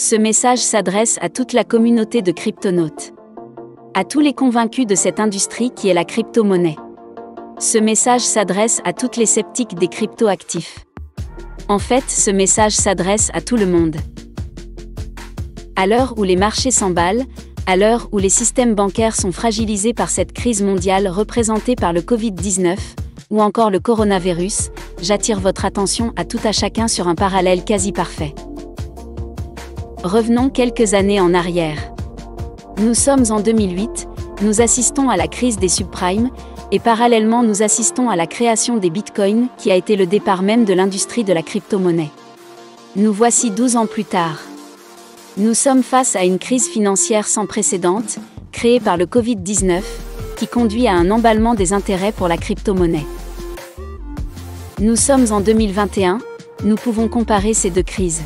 Ce message s'adresse à toute la communauté de cryptonautes. À tous les convaincus de cette industrie qui est la crypto-monnaie. Ce message s'adresse à toutes les sceptiques des crypto-actifs. En fait, ce message s'adresse à tout le monde. À l'heure où les marchés s'emballent, à l'heure où les systèmes bancaires sont fragilisés par cette crise mondiale représentée par le Covid-19, ou encore le coronavirus, j'attire votre attention à tout à chacun sur un parallèle quasi parfait. Revenons quelques années en arrière. Nous sommes en 2008, nous assistons à la crise des subprimes, et parallèlement nous assistons à la création des bitcoins qui a été le départ même de l'industrie de la crypto-monnaie. Nous voici 12 ans plus tard. Nous sommes face à une crise financière sans précédent, créée par le Covid-19, qui conduit à un emballement des intérêts pour la crypto-monnaie. Nous sommes en 2021, nous pouvons comparer ces deux crises.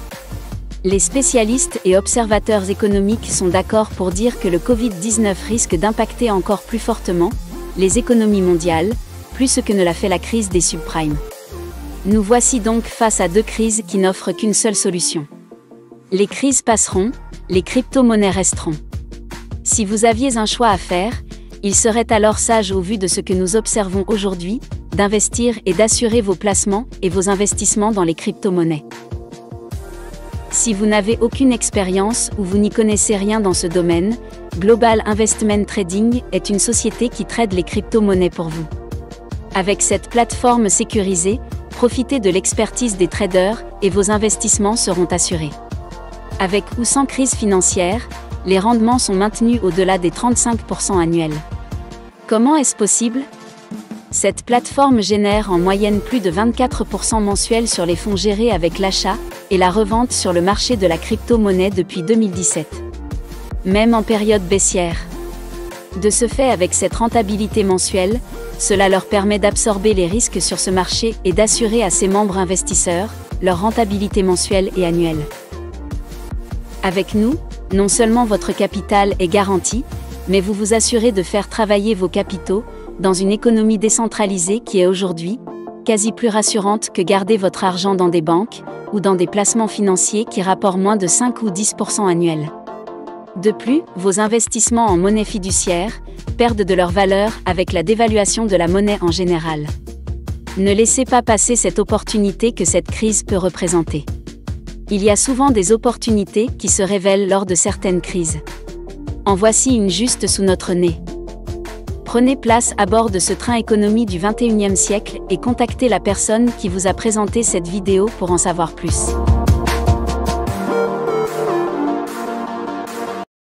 Les spécialistes et observateurs économiques sont d'accord pour dire que le Covid-19 risque d'impacter encore plus fortement les économies mondiales, plus que ne l'a fait la crise des subprimes. Nous voici donc face à deux crises qui n'offrent qu'une seule solution. Les crises passeront, les crypto-monnaies resteront. Si vous aviez un choix à faire, il serait alors sage au vu de ce que nous observons aujourd'hui, d'investir et d'assurer vos placements et vos investissements dans les crypto-monnaies. Si vous n'avez aucune expérience ou vous n'y connaissez rien dans ce domaine, Global Investment Trading est une société qui trade les crypto-monnaies pour vous. Avec cette plateforme sécurisée, profitez de l'expertise des traders et vos investissements seront assurés. Avec ou sans crise financière, les rendements sont maintenus au-delà des 35% annuels. Comment est-ce possible ? Cette plateforme génère en moyenne plus de 24% mensuels sur les fonds gérés avec l'achat et la revente sur le marché de la crypto-monnaie depuis 2017. Même en période baissière. De ce fait, avec cette rentabilité mensuelle, cela leur permet d'absorber les risques sur ce marché et d'assurer à ses membres investisseurs leur rentabilité mensuelle et annuelle. Avec nous, non seulement votre capital est garanti, mais vous vous assurez de faire travailler vos capitaux dans une économie décentralisée qui est aujourd'hui quasi plus rassurante que garder votre argent dans des banques ou dans des placements financiers qui rapportent moins de 5 ou 10% annuels. De plus, vos investissements en monnaie fiduciaire perdent de leur valeur avec la dévaluation de la monnaie en général. Ne laissez pas passer cette opportunité que cette crise peut représenter. Il y a souvent des opportunités qui se révèlent lors de certaines crises. En voici une juste sous notre nez. Prenez place à bord de ce train économie du 21e siècle et contactez la personne qui vous a présenté cette vidéo pour en savoir plus.